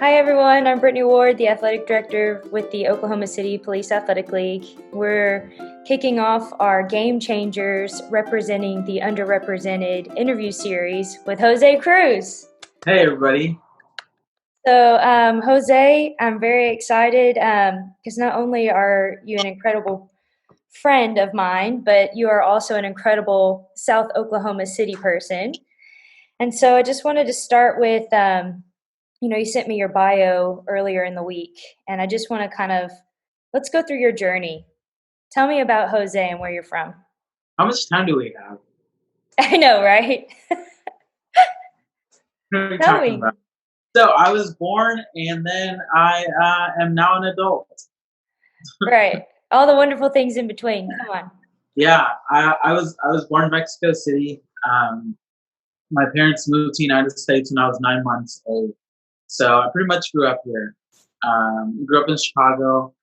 Hi everyone, I'm Brittany Ward, the athletic director with the Oklahoma City Police Athletic League. We're kicking off our GameChangers representing the underrepresented interview series with Jose Cruz. Hey everybody. So Jose, I'm very excited because not only are you an incredible friend of mine, but you are also an incredible South Oklahoma City person. And so I just wanted to start with you sent me your bio earlier in the week, and I just want to let's go through your journey. Tell me about Jose and where you're from. How much time do we have? I know, right? What are we Tell talking me. about? So I was born, and then I am now an adult. Right. All the wonderful things in between. Come on. Yeah, I was born in Mexico City. My parents moved to the United States when I was 9 months old, so I pretty much grew up here. Grew up in Chicago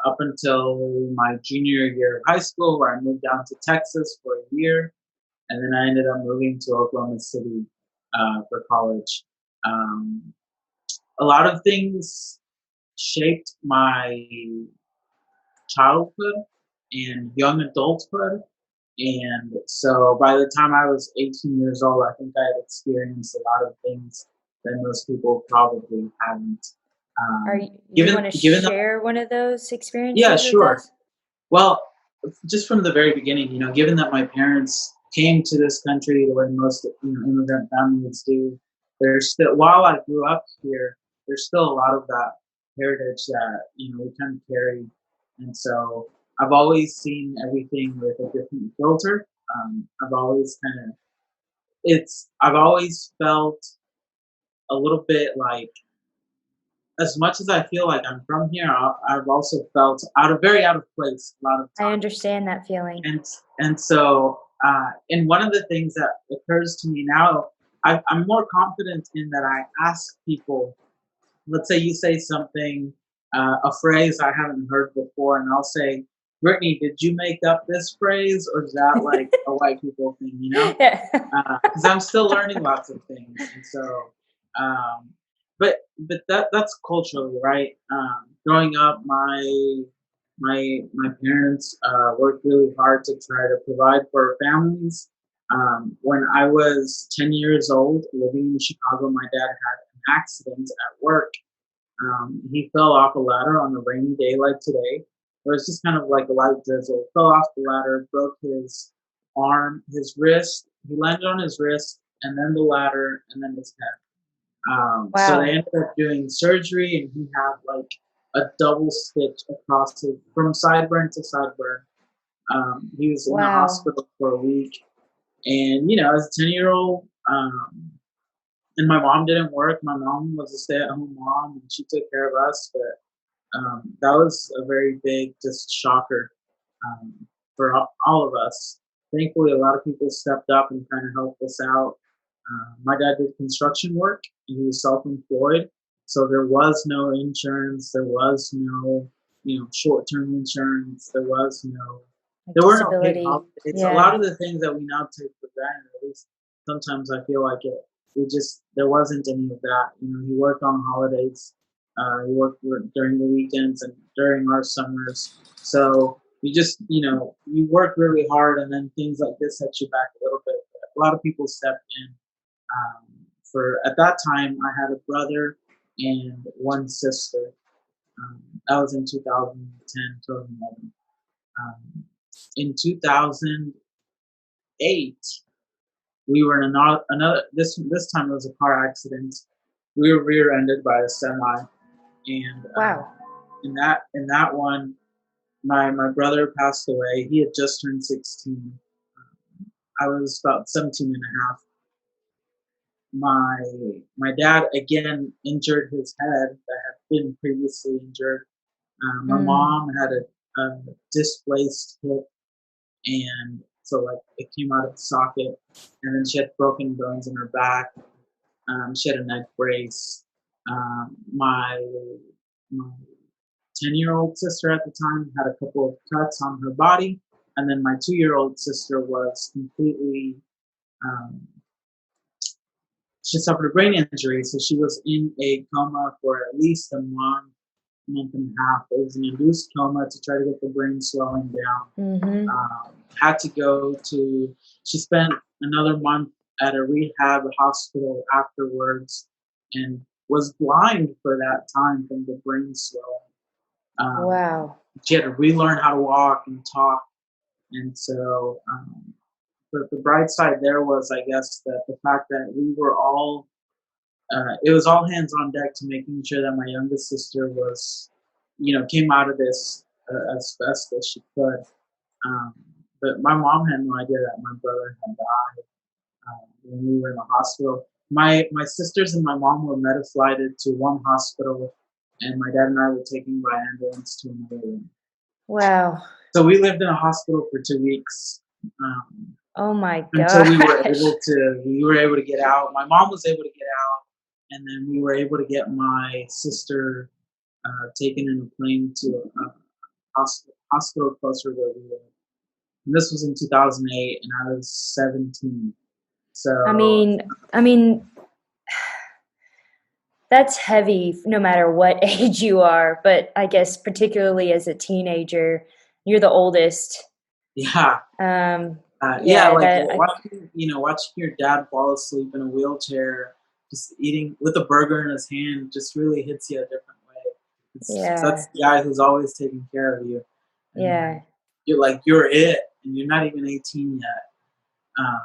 up until my junior year of high school, where I moved down to Texas for a year, and then I ended up moving to Oklahoma City for college. Um, a lot of things shaped my childhood and young adulthood. And so by the time I was 18 years old, I think I had experienced a lot of things that most people probably haven't. Are Um, you given want to given that, share one of those yeah, experiences with sure. us? Well, just from the very beginning, given that my parents came to this country the way most immigrant families do, there's still while I grew up here, there's still a lot of that heritage that we kind of carry, and so I've always seen everything with a different filter. I've always kind of I've always felt a little bit like, as much as I feel like I'm from here, I've also felt very out of place a lot of I times. understand that feeling. And so, and one of the things that occurs to me now, I'm more confident in that I ask people. Let's say you say something, a phrase I haven't heard before, and I'll say, "Brittany, did you make up this phrase, or is that like a white people thing?" Yeah. Because I'm still learning lots of things, and so, um, but that's culturally right. Growing up, my parents worked really hard to try to provide for our families. When I was 10 years old, living in Chicago, my dad had an accident at work. He fell off a ladder on a rainy day like today, where it's just kind of like a light drizzle. Fell off the ladder, broke his arm, his wrist. He landed on his wrist, and then the ladder, and then his head. So they Wow. ended up doing surgery, and he had like a double stitch across it from sideburn to sideburn. He was in the Wow. hospital for a week, and as a 10-year-old, and my mom didn't work. My mom was a stay-at-home mom, and she took care of us. But that was a very big just shocker um, for all of us. Thankfully, a lot of people stepped up and kind of helped us out. My dad did construction work, and he was self-employed, so there was no insurance. There was no, short-term insurance. Like There were no paid disability. holidays. A lot Yeah. of the things that we now take for granted, at least sometimes I feel like it. There wasn't any of that. He worked on holidays. He worked during the weekends and during our summers. So you work really hard, and then things like this set you back a little bit. But a lot of people stepped in. For at that time, I had a brother and one sister. That was in 2010, 2011. Um, in 2008, we were in another. This time it was a car accident. We were rear-ended by a semi, and Wow. in that one, my brother passed away. He had just turned 16. I was about 17 and a half. My dad again injured his head that had been previously injured. My Mm. mom had a displaced hip, and so like it came out of the socket, and then she had broken bones in her back. She had a neck brace. My 10-year-old sister at the time had a couple of cuts on her body, and then my 2-year-old sister was completely um, she suffered a brain injury, so she was in a coma for at least a month and a half. It was an induced coma to try to get the brain slowing down. Mm-hmm. Had to go to. She spent another month at a rehab hospital afterwards, and was blind for that time from the brain swelling. Um, Wow. she had to relearn how to walk and talk, and so the bright side there was, I guess, that the fact that we were all it was all hands on deck to making sure that my youngest sister was, came out of this as best as she could. Um, but my mom had no idea that my brother had died when we were in the hospital. My sisters and my mom were meta-flighted to one hospital, and my dad and I were taken by ambulance to another one. Wow. So we lived in a hospital for 2 weeks. Um, Oh my until gosh. we were able to get out. My mom was able to get out, and then we were able to get my sister taken in a plane to a hospital closer where we live. And this was in 2008, and I was 17. I So mean, I mean, that's heavy no matter what age you are, but I guess particularly as a teenager, you're the oldest. yeah, yeah, Yeah, like that I, watching your dad fall asleep in a wheelchair, just eating with a burger in his hand, just really hits you a different way. That's yeah, the guy who's always taking care of you, and then yeah. you're it, and you're not even 18 yet. Um,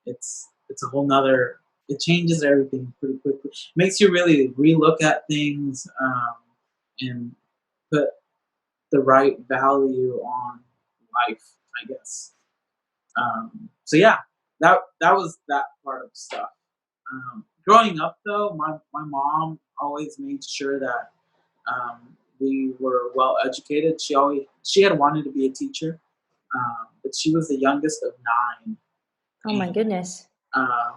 it's a whole nother. It changes everything pretty quickly. Makes you really relook at things, and put the right value on life, I guess. So yeah, that was that part of stuff. Growing up though, my mom always made sure that we were well educated. She had wanted to be a teacher, but she was the youngest of nine, Oh my and goodness. um,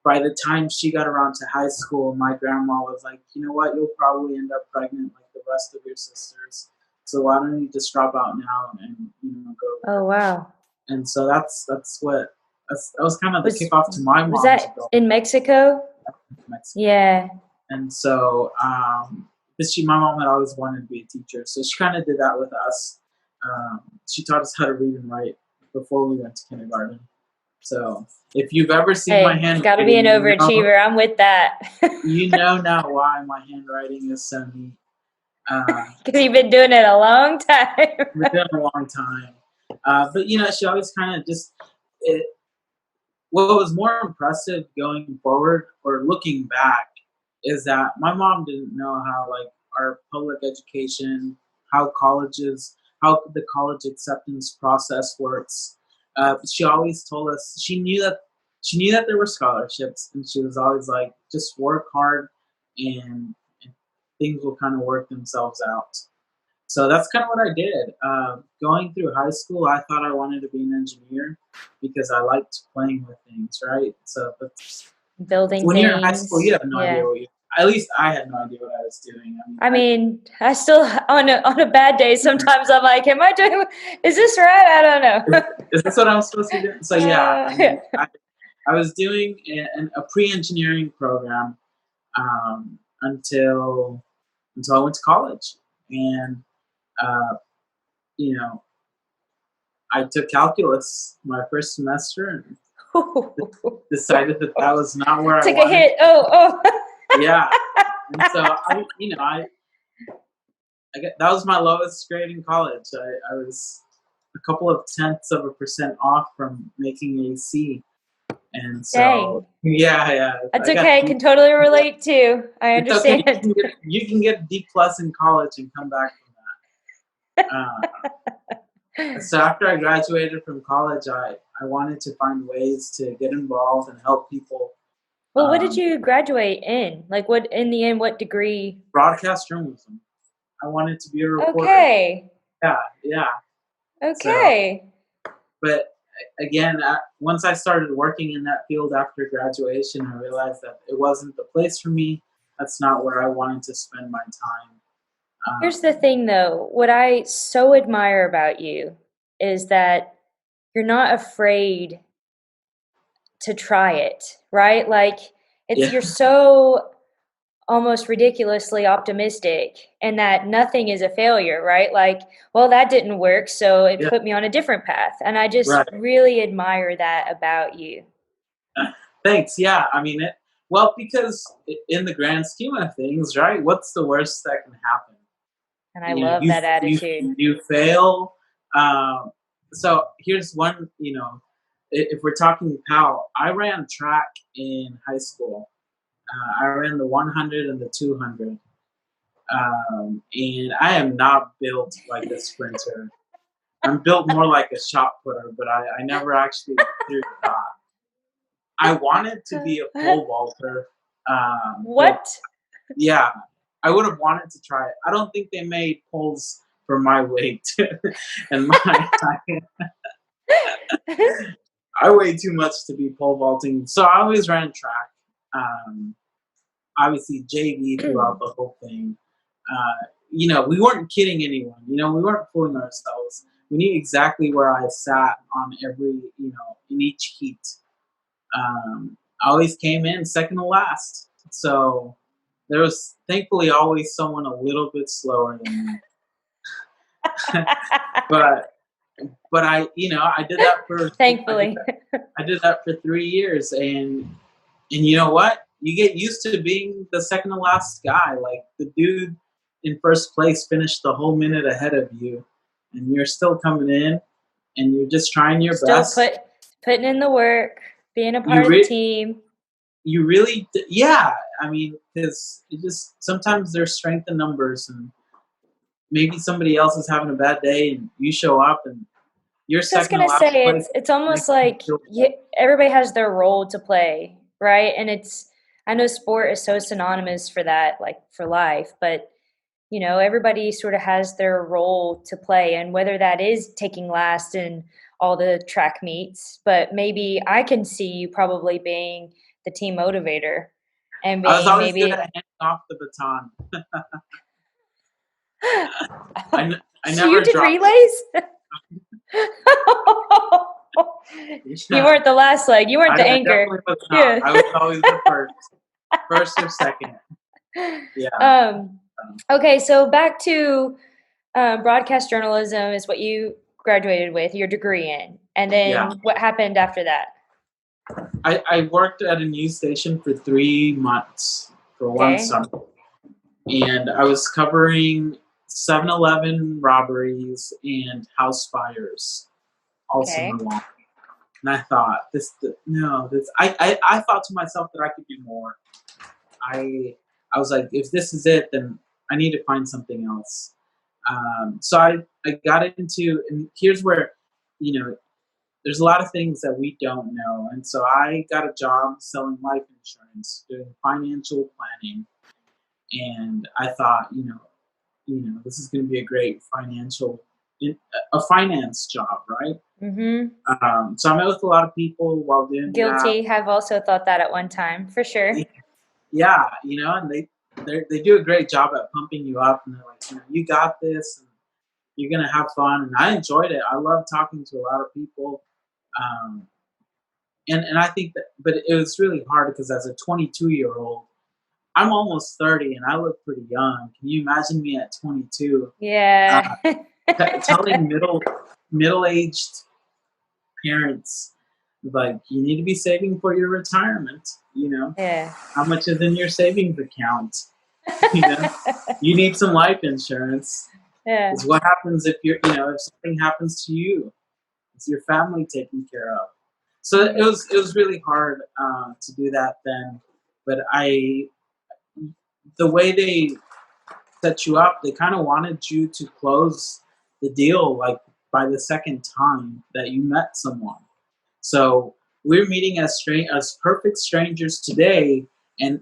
by the time she got around to high school, my grandma was like, you know what, you'll probably end up pregnant like the rest of your sisters. So why don't you just drop out now and go to Oh work? wow. And so that was kind of the Was kickoff to my was mom's that adult in Mexico? Mexico. Yeah. And so, my mom had always wanted to be a teacher, so she kind of did that with us. She taught us how to read and write before we went to kindergarten. So, if you've ever seen my Hey, got to be an handwriting, overachiever. I'm with that. you know now why my handwriting is so neat. Because you've been doing it a long time. It's been a long time, but she always kind of just it, what was more impressive going forward or looking back is that my mom didn't know how like our public education, how colleges, how the college acceptance process works. But she always told us she knew that there were scholarships, and she was always like, just work hard, and things will kind of work themselves out. So that's kind of what I did. Going through high school, I thought I wanted to be an engineer because I liked playing with things, right? So, but Building when you're in high school, you things. have no idea Yeah. what you. At least I had no idea what I was doing. I mean, I mean, I still on a bad day. Sometimes I'm like, "Am I doing? Is this right? I don't is, know." is this what I'm supposed to be doing? So yeah, I uh, mean, I was doing a pre-engineering program until I went to college, and uh, you know, I took calculus my first semester, and decided that that was not where I took a wanted. hit. Oh, oh. Yeah, and so I get that was my lowest grade in college. I was a couple of tenths of a percent off from making a C, and so Dang. yeah, That's I got okay. D. Can totally relate too. I It's okay. You understand. can get you can get D plus in college and come back from that. So after I graduated from college, I wanted to find ways to get involved and help people. Well, what did Um, you graduate in? Like, what in the end? What degree? broadcast journalism. I wanted to be a reporter. Okay. Yeah, yeah. So, Okay. but again, once I started working in that field after graduation, I realized that it wasn't the place for me. That's not where I wanted to spend my time. Here's the Um, thing, though. What I so admire about you is that you're not afraid to try it, right? Like Yeah, you're so almost ridiculously optimistic and that nothing is a failure, right? Like, well, that didn't work, so it yeah, put me on a different path. And I just right. really admire that about you. Thanks. Yeah, I mean it. Well, because in the grand scheme of things, right? What's the worst that can happen? And I You know, love that attitude. you fail. Um, so here's one. If we're talking PAL, I ran track in high school. I ran the 100 and the 200, and I am not built like a sprinter. I'm built more like a shot putter, but I never actually threw a shot. I wanted to be a pole vaulter, but What? yeah, I would have wanted to try it. I don't think they made poles for my weight and my height. I weigh too much to be pole vaulting, so I always ran track. Um, Obviously, JV throughout the whole thing. We weren't kidding anyone. We weren't fooling ourselves. We knew exactly where I sat on every, in each heat. I always came in second to last. So there was thankfully always someone a little bit slower than me. but I did that for Thankfully. I did that for 3 years, and you know what? You get used to being the second to last guy. Like the dude in first place finished the whole minute ahead of you, and you're still coming in, and you're just trying your Still best. putting in the work, being a part You of the re- team. you really, yeah. I mean, because it just sometimes there's strength in numbers, and maybe somebody else is having a bad day, and you show up, and you're So I was second to gonna last say place. it's It almost makes you like feel better. everybody has their role to play, right? And I know sport is so synonymous for that, like for life, but everybody sort of has their role to play, and whether that is taking last in all the track meets, but maybe I can see you probably being the team motivator and I was being always good at maybe. handing off the baton. I So you never did dropped relays? it. You Yeah. weren't the last leg. You weren't the I anchor. definitely was not. Yeah. I was always the first or second. Yeah. um, okay, so back to broadcast journalism is what you graduated with, your degree in. And Yeah. then what happened after that? I worked at a news station for 3 months for one Okay. summer, and I was covering 7-Eleven robberies and house fires all Okay. summer long. And I thought, no, I thought to myself that I could do more. I was like, if this is it, then I need to find something else. So I got into, and here's where, you know, there's a lot of things that we don't know. And so I got a job selling life insurance, doing financial planning. And I thought, this is going to be a great a finance job, right? Mm-hmm. So I met with a lot of people while doing that. Guilty. Have also thought that at one time, for sure. Yeah, and they do a great job at pumping you up, and they're like, you got this, and you're gonna have fun. And I enjoyed it. I love talking to a lot of people, um, and I think that, but it was really hard because as a 22-year-old, I'm almost 30, and I look pretty young. Can you imagine me at 22, uh, Yeah. telling middle-aged parents like you need to be saving for your retirement? Yeah. How much is in your savings account? you know you need some life insurance. Yeah. Is what happens if something happens to you? Is your family taken care of? So it was really hard to do that then. But the way they set you up, they kind of wanted you to close the deal like by the second time that you met someone. So we're meeting as perfect strangers today, and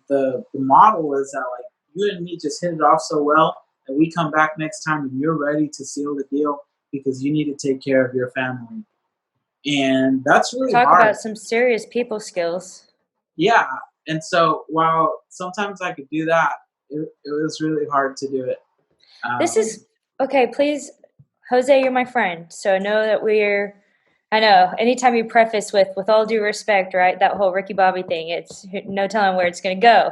the model is that like you and me just hit it off so well that we come back next time and you're ready to seal the deal because you need to take care of your family, and that's really Talk hard. about some serious people skills. Yeah, and so while sometimes I could do that, it was really hard to do it. This Um, is okay. Please, Jose, you're my friend, so know that we're I know. Anytime you preface with all due respect, right? That whole Ricky Bobby thing, it's no telling where it's going to go.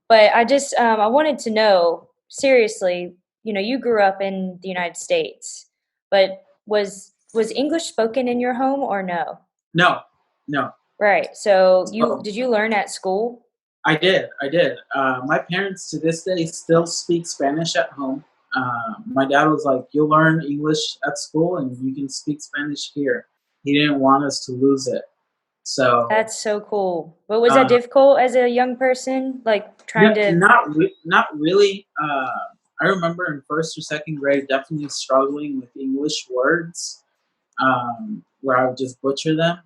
But I wanted to know seriously. You grew up in the United States, but was English spoken in your home or no? No, no. Right. So So did you learn at school? I did. I did. My parents to this day still speak Spanish at home. My dad was like, "You'll learn English at school, and you can speak Spanish here." He didn't want us to lose it. So, That's so cool. But was that uh, difficult as a young person, like trying to? not really. I remember in first or second grade, definitely struggling with English words, where I would just butcher them,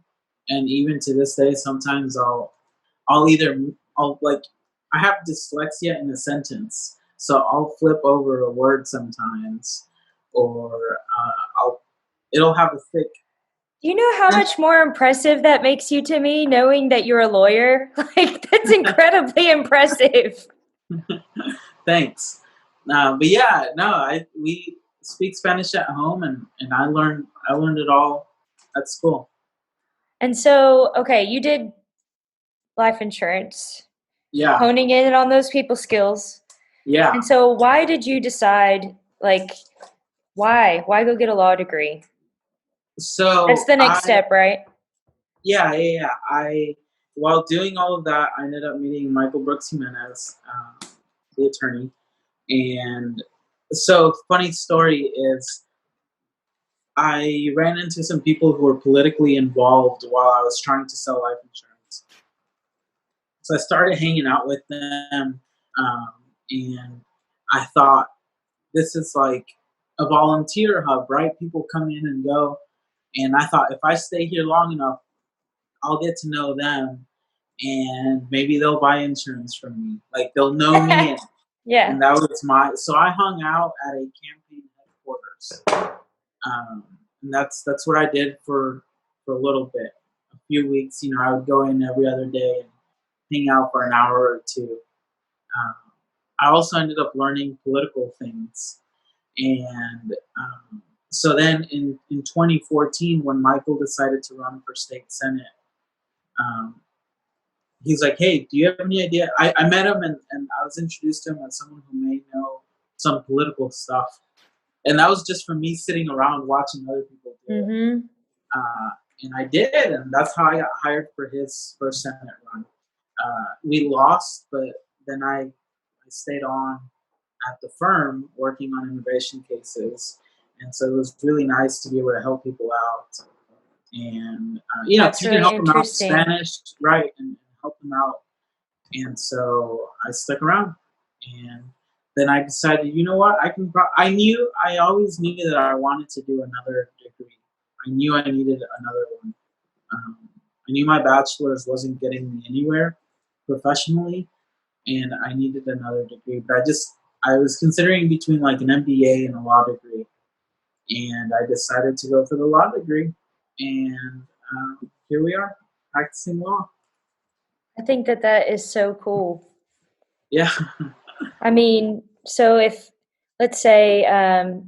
and even to this day, sometimes I'll either I'll like I have dyslexia in a sentence, so I'll flip over a word sometimes, or I'll it'll have a thick. Do you know how much more impressive that makes you to me, knowing that you're a lawyer? Like, that's incredibly impressive. Thanks. But yeah, no, I we speak Spanish at home, and I learned it all at school. And so, okay, you did life insurance, Yeah, honing in on those people skills. yeah. And so, why did you decide, like, why go get a law degree? That's So the next I step, right? yeah. I while doing all of that, I ended up meeting Michael Brooks Jimenez, the attorney, and so funny story is I ran into some people who were politically involved while I was trying to sell life insurance. So I started hanging out with them, um, and I thought this is like a volunteer hub, right? People come in and go, and I thought if I stay here long enough, I'll get to know them, and maybe they'll buy insurance from me. Like they'll know me, and Yeah, that was my. So I hung out at a campaign headquarters, and that's what I did for a little bit, a few weeks. I would go in every other day and hang out for an hour or two. Um, I also ended up learning political things, and so then in 2014, when Michael decided to run for state senate, um, he's like, "Hey, do you have any idea?" I met him, and I was introduced to him as someone who may know some political stuff, and that was just from me sitting around watching other people do it. mm-hmm. Uh, and I did, and that's how I got hired for his first Senate run. We lost, but then I stayed on at the firm working on immigration cases, and so it was really nice to be able to help people out. And That's because you can really help them out in interesting. Spanish, right, and help them out. And so I stuck around, and then I decided, you know what, I can. I always knew that I wanted to do another degree. I knew I needed another one. I knew my bachelor's wasn't getting me anywhere professionally, and I needed another degree. But I was considering between like an MBA and a law degree, and I decided to go for the law degree. And here we are, practicing law. I think that is so cool. Yeah, I mean, so if let's say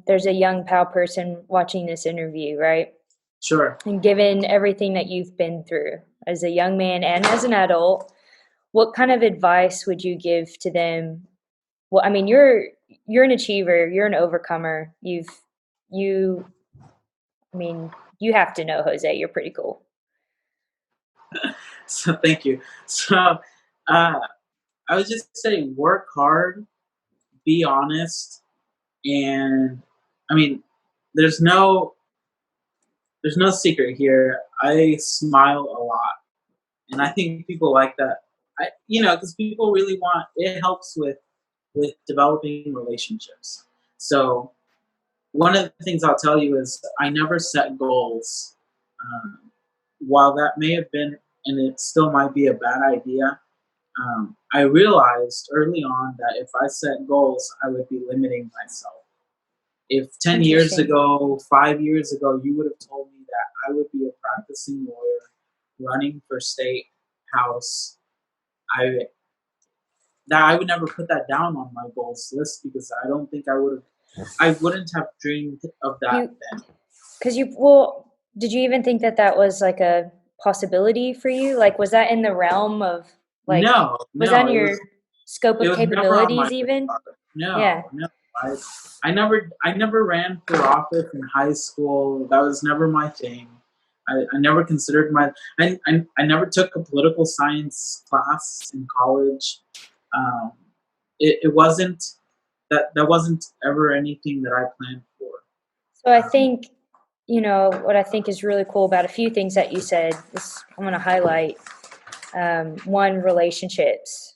there's a young PAL person watching this interview, right? sure. And given everything that you've been through as a young man and as an adult, what kind of advice would you give to them? Well, I mean, you're an achiever, you're an overcomer. You I mean, you have to know, Jose, you're pretty cool. So thank you. So I would just say work hard, be honest, and I mean, there's no there's no secret here. I smile a lot, and I think people like that. Because people really want it helps with developing relationships. So one of the things I'll tell you is I never set goals. Um, while that may have been, and it still might be a bad idea, I realized early on that if I set goals, I would be limiting myself. If 10 years Interesting. ago, 5 years ago, you would have told me that I would be a practicing lawyer running for state house, I that I would never put that down on my goals list because I wouldn't have dreamed of that You then. because you well, did you even think that that was like a possibility for you? Like, was that in the realm of, like, No, was that no, in your scope it of was never on my capabilities even? radar. Yeah. No, no. I I never ran for office in high school. That was never my thing. I never considered I never took a political science class in college. Um, it wasn't that wasn't ever anything that I planned for. So I Um, think, you know, what I think is really cool about a few things that you said is I'm going to highlight. One, relationships.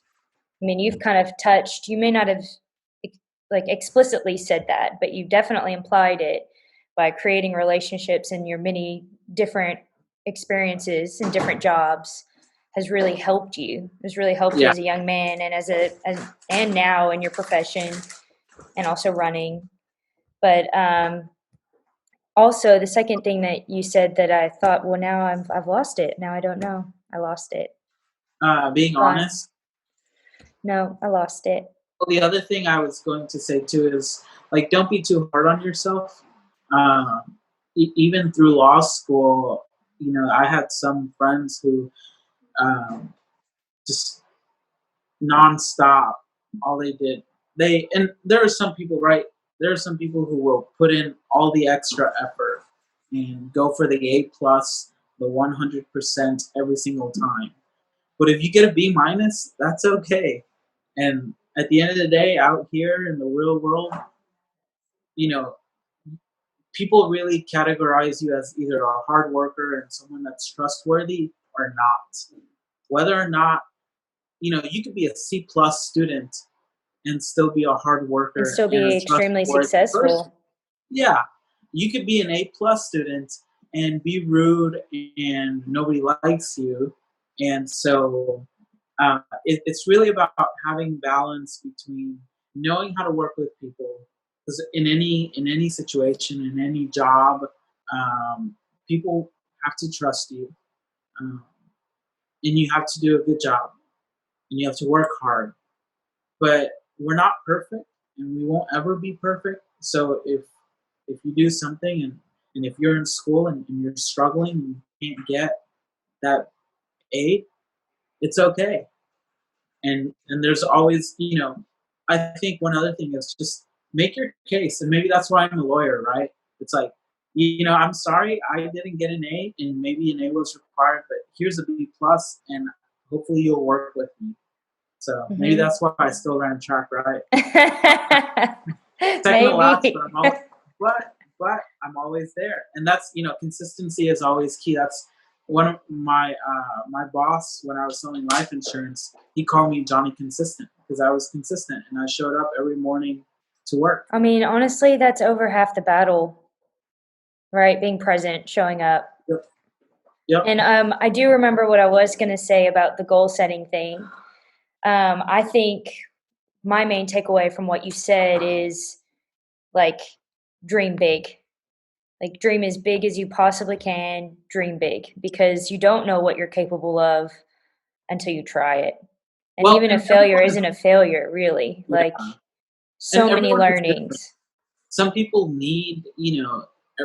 I mean, you've kind of touched, you may not have like explicitly said that, but you definitely implied it by creating relationships in your many different experiences and different jobs has really helped you. Has really helped you yeah, as a young man and and now in your profession and also running. But also the second thing that you said that I thought, well, now I've lost it. Now I don't know. I lost it. being Gone. honest. No, I lost it. Well, the other thing I was going to say too is like don't be too hard on yourself. Even through law school, I had some friends who um, just nonstop. All they did, and there are some people, right? There are some people who will put in all the extra effort and go for the A+, the 100% every single time. But if you get a B-, that's okay. And at the end of the day, out here in the real world, you know, people really categorize you as either a hard worker and someone that's trustworthy or not. Whether or not, you could be a C+ student and still be a hard And worker still and be a extremely trustworthy person. successful. Yeah, you could be an A+ student and be rude and nobody likes you. And so it's really about having balance between knowing how to work with people. Because in any situation, in any job, people have to trust you, um, and you have to do a good job, and you have to work hard. But we're not perfect, and we won't ever be perfect. So if you do something and if you're in school and you're struggling and you can't get that aid, it's okay. And there's always, I think one other thing is just make your case, and maybe that's why I'm a lawyer, right? It's like, I'm sorry I didn't get an A, and maybe an A was required, but here's a B+, and hopefully you'll work with me. So maybe Hmm. that's why I still ran track, right? Second to last, Maybe. but I'm always there, and that's, consistency is always key. That's one of my boss when I was selling life insurance. He called me Johnny Consistent because I was consistent and I showed up every morning to work. I mean, honestly, that's over half the battle, right? Being present, showing up. Yep. Yep. And I do remember what I was going to say about the goal setting thing. I think my main takeaway from what you said is like dream big. Like dream as big as you possibly can, dream big because you don't know what you're capable of until you try it. And Well, even a and failure everyone is, isn't a failure, really. Like yeah, and so many everyone is different. learnings. Some people need,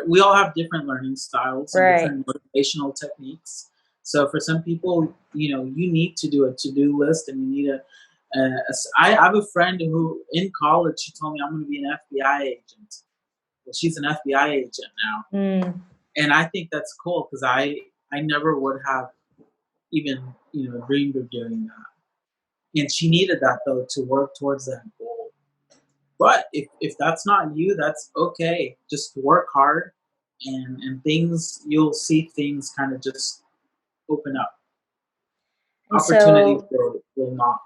we all have different learning styles and Right. different motivational techniques. So for some people, you need to do a to-do list, and you need I have a friend who in college, she told me I'm going to be an FBI agent. Well, she's an FBI agent now. Mm. And I think that's cool because I never would have even, dreamed of doing that. And she needed that though to work towards that goal. But if that's not you, that's okay. Just work hard, and things, you'll see things kind of just open up. And Opportunities so, will knock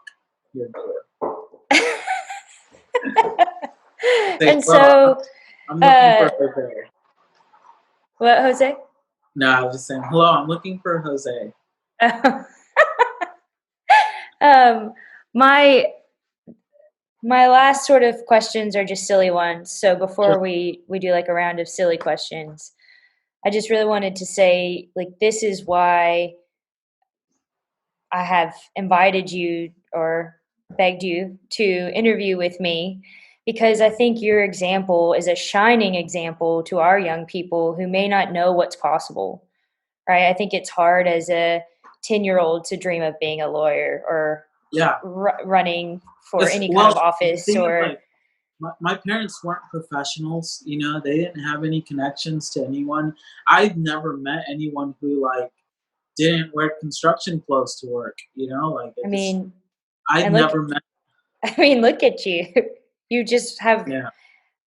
your door. Say, and well, so, I'm looking uh, for Jose. what, Jose? No, I was just saying, hello, I'm looking for Jose. um, my my last sort of questions are just silly ones. So Sure. before we do like a round of silly questions, I just really wanted to say like this is why I have invited you or begged you to interview with me because I think your example is a shining example to our young people who may not know what's possible, right? I think it's hard as a 10-year-old to dream of being a lawyer or Yeah. running for It's, any kind of well, the office thing is, or, like, my parents weren't professionals. They didn't have any connections to anyone. I've never met anyone who, like, didn't wear construction clothes to work. Like, I it's mean, I've and look, never met. I mean, look at you. You just have, Yeah,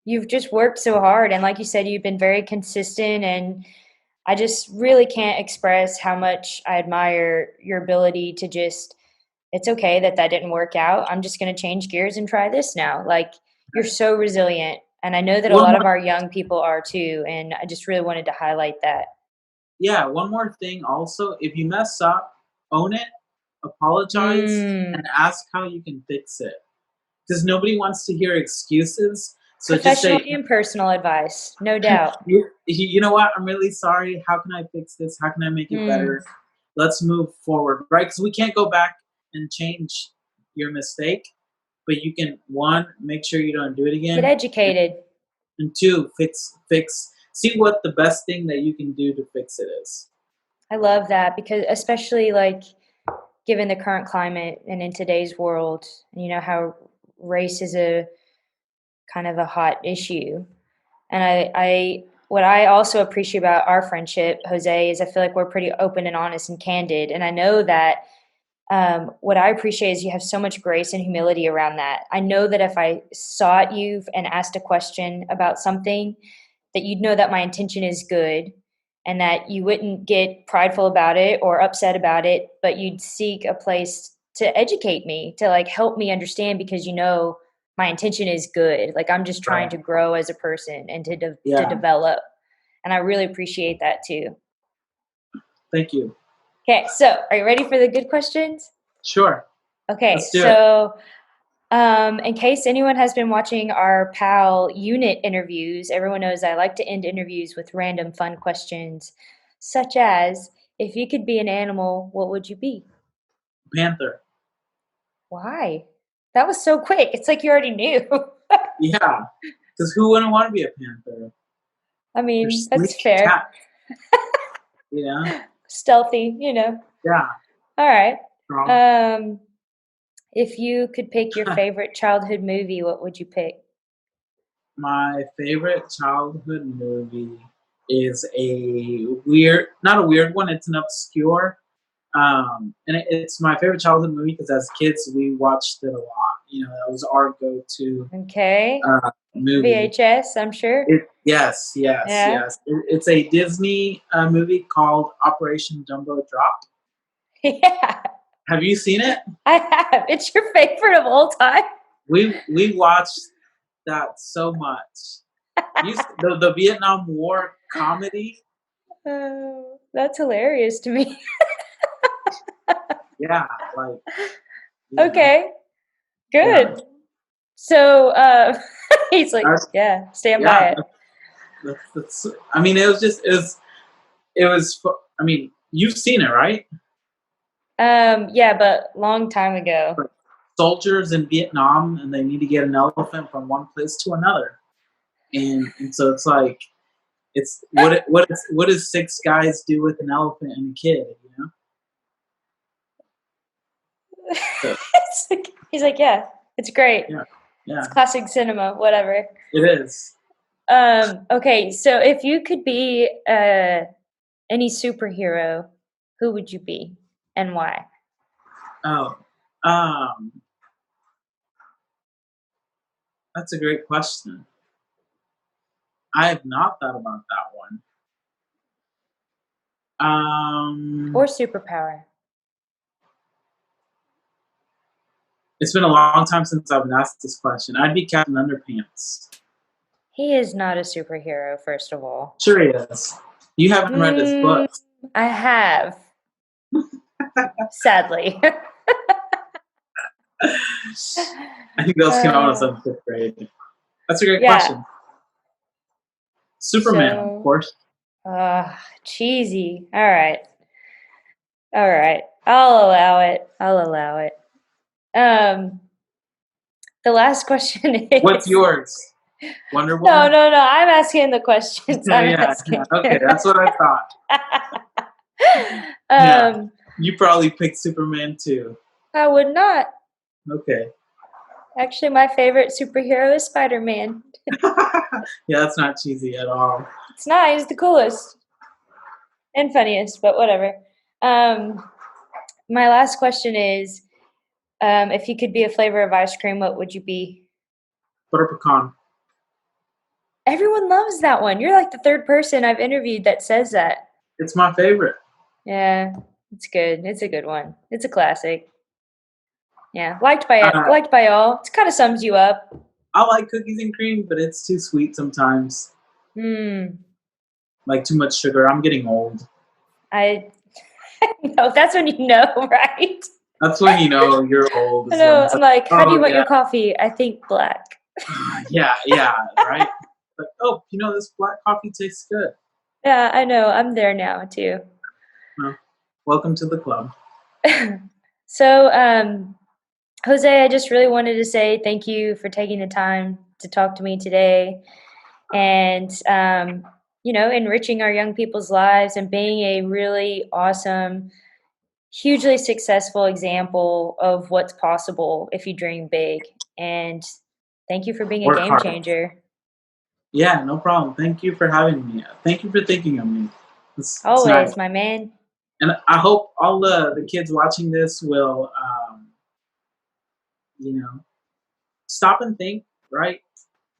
you've just worked so hard. And like you said, you've been very consistent. And I just really can't express how much I admire your ability to just, it's okay that that didn't work out. I'm just going to change gears and try this now. Like, you're so resilient. And I know that a one lot more. of our young people are too. And I just really wanted to highlight that. Yeah, one more thing. Also, if you mess up, own it, apologize, Mm, and ask how you can fix it. Because nobody wants to hear excuses. So just professional say, and personal advice, no doubt. you know what? I'm really sorry. How can I fix this? How can I make it Mm, better? Let's move forward, right? Because we can't go back and change your mistake, but you can, one, make sure you don't do it get again, educated. and two, fix. See what the best thing that you can do to fix it is. I love that because, especially like, given the current climate and in today's world, you know, how race is a kind of a hot issue. And what I also appreciate about our friendship, Jose, is I feel like we're pretty open and honest and candid. And I know that what I appreciate is you have so much grace and humility around that. I know that if I sought you and asked a question about something, that you'd know that my intention is good and that you wouldn't get prideful about it or upset about it, but you'd seek a place to educate me, to like help me understand because you know my intention is good. Like I'm just trying Right. to grow as a person and to Yeah. develop. And I really appreciate that too. Thank you. Okay, so are you ready for the good questions? Sure. Okay, Let's do it. so in case anyone has been watching our PAL unit interviews, everyone knows I like to end interviews with random fun questions, such as if you could be an animal, what would you be? Panther. Why? That was so quick. It's like you already knew. Yeah. Because who wouldn't want to be a panther? I They're mean, that's sleek fair. cat. You know? Stealthy, you know. Yeah. All right. Strong. Um, if you could pick your favorite childhood movie, what would you pick? My favorite childhood movie is a weird, not a weird one, it's an obscure. And it's my favorite childhood movie because as kids we watched it a lot. That was our go-to Okay. movie. VHS, I'm sure. Yes, yes, Yeah. yes. It's a Disney movie called Operation Dumbo Drop. Yeah. Have you seen it? I have. It's your favorite of all time. We watched that so much. The Vietnam War comedy. Oh, that's hilarious to me. Yeah, like Okay, yeah. good. So he's like, That's, yeah, stand by yeah, it. that's. I mean, it was. I mean, you've seen it, right? Yeah, but long time ago. Like, soldiers in Vietnam, and they need to get an elephant from one place to another, and so it's like it's what does six guys do with an elephant and a kid? So He's like, yeah, it's great. yeah, It's yeah, classic cinema, whatever. it is. Okay, so if you could be any superhero, who would you be and why? Oh, um, that's a great question. I have not thought about that one. Or superpower? It's been a long time since I've been asked this question. I'd be Captain Underpants. He is not a superhero, first of all. Sure he is. You haven't read his Mm, books. I have, sadly. I think those came out when I was uh, in fifth grade. That's a great yeah. question. Superman, of So, course. cheesy. All right. All right. I'll allow it. I'll allow it. Um, The last question What's is yours? Wonder no, Woman? no, no. I'm asking the questions. I'm Yeah, yeah. asking. Okay, that's what I thought. Yeah. um, You probably picked Superman too. I would not. Okay. Actually, my favorite superhero is Spiderman. Yeah, that's not cheesy at all. It's not. He's the coolest and funniest, but whatever. Um, my last question is, if you could be a flavor of ice cream, what would you be? Butter pecan. Everyone loves that one. You're like the third person I've interviewed that says that. It's my favorite. Yeah, it's good. It's a good one. It's a classic. Yeah, Uh, liked by all. It kind of sums you up. I like cookies and cream, but it's too sweet sometimes. Hmm. Like too much sugar. I'm getting old. I no, that's when you know, right? That's when you know you're old. I Is when know. it's I'm like, like, how do you oh want yeah, your coffee? I think black. yeah, yeah, right. Like, oh, this black coffee tastes good. Yeah, I know. I'm there now too. Well, welcome to the club. So, Jose, I just really wanted to say thank you for taking the time to talk to me today and, enriching our young people's lives and being a really awesome, hugely successful example of what's possible if you dream big. And thank you for being a Work game hard. changer. Yeah, no problem. Thank you for having me. Thank you for thinking of me. It's nice. Always, my man. And I hope all the kids watching this will, stop and think, right?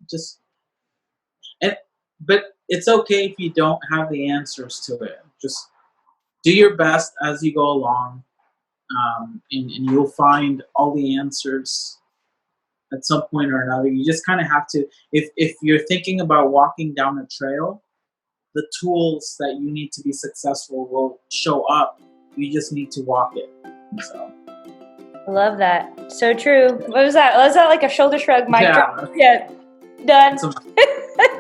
Just and but it's okay if you don't have the answers to it. Just do your best as you go along, and you'll find all the answers at some point or another. You just kind of have to. If you're thinking about walking down a trail, the tools that you need to be successful will show up. You just need to walk it. So. I love that. So true. What was that? Was that like a shoulder shrug mic drop? Yeah. Done.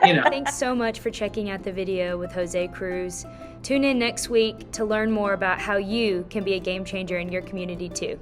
Thanks so much for checking out the video with Jose Cruz. Tune in next week to learn more about how you can be a game changer in your community too.